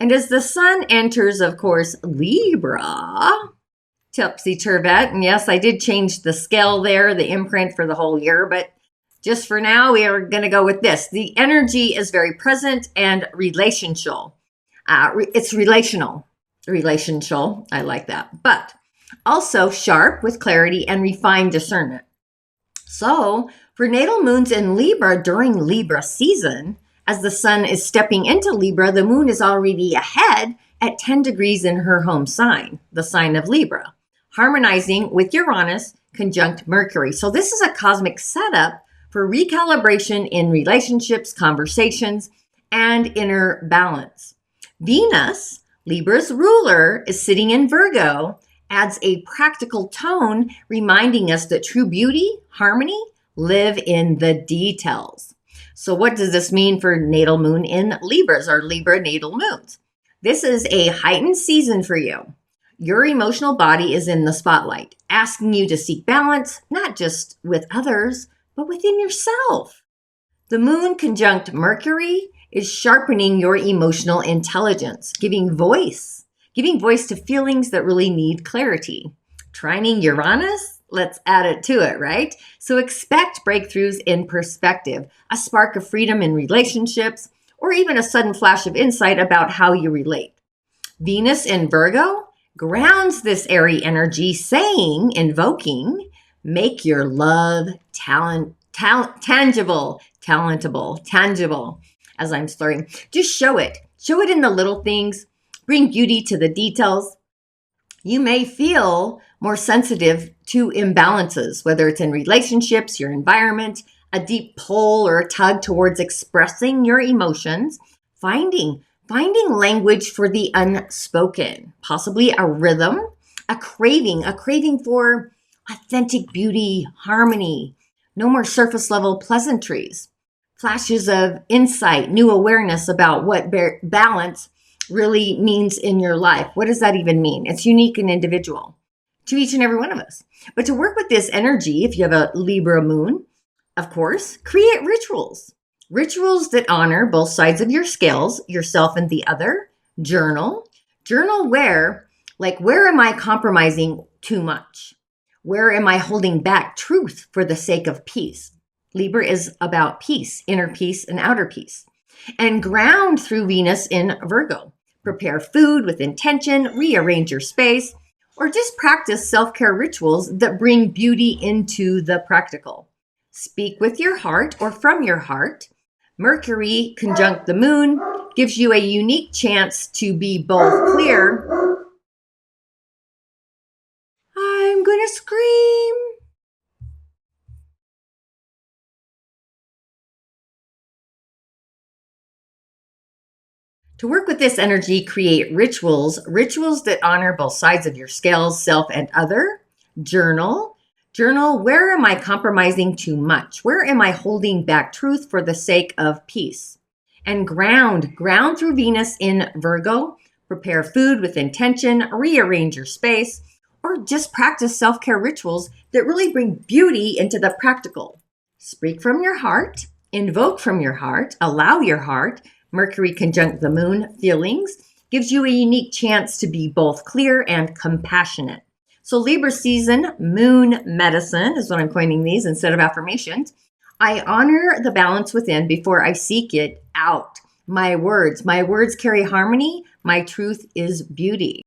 And as the sun enters, of course, Libra, topsy-turvette, and yes, I did change the scale there, the imprint for the whole year, but just for now, we are going to go with this. The energy is very present and relational. It's relational. I like that. But also sharp with clarity and refined discernment. So for natal moons in Libra during Libra season, as the sun is stepping into Libra, the moon is already ahead at 10 degrees in her home sign, the sign of Libra, harmonizing with Uranus conjunct Mercury. So this is a cosmic setup for recalibration in relationships, conversations, and inner balance. Venus, Libra's ruler, is sitting in Virgo, adds a practical tone, reminding us that true beauty, harmony, live in the details. So what does this mean for natal moon in Libras or Libra natal moons? This is a heightened season for you. Your emotional body is in the spotlight, asking you to seek balance, not just with others, but within yourself. The moon conjunct Mercury is sharpening your emotional intelligence, giving voice to feelings that really need clarity. Trining Uranus, let's add it to it, right? So expect breakthroughs in perspective, a spark of freedom in relationships, or even a sudden flash of insight about how you relate. Venus in Virgo grounds this airy energy, invoking, make your love tangible, as I'm slurring. Just show it. Show it in the little things. Bring beauty to the details. You may feel more sensitive to imbalances, whether it's in relationships, your environment, a deep pull or a tug towards expressing your emotions, finding language for the unspoken, possibly a rhythm, a craving for authentic beauty, harmony, no more surface level pleasantries, flashes of insight, new awareness about what balance really means in your life. What does that even mean? It's unique and individual to each and every one of us. But to work with this energy, if you have a Libra moon, of course, create rituals that honor both sides of your scales, yourself and the other. Journal where am I compromising too much? Where am I holding back truth for the sake of peace? Libra is about peace, inner peace and outer peace. And ground through Venus in Virgo. Prepare food with intention, rearrange your space, or just practice self-care rituals that bring beauty into the practical. Speak with your heart or from your heart. Mercury conjunct the moon gives you a unique chance to be both clear. I'm gonna scream. To work with this energy, create rituals that honor both sides of your scales, self and other. Journal, where am I compromising too much? Where am I holding back truth for the sake of peace? And ground through Venus in Virgo. Prepare food with intention, rearrange your space, or just practice self-care rituals that really bring beauty into the practical. Speak from your heart, invoke from your heart, allow your heart. Mercury conjunct the moon feelings gives you a unique chance to be both clear and compassionate. So Libra season, moon medicine is what I'm coining these instead of affirmations. I honor the balance within before I seek it out. My words carry harmony. My truth is beauty.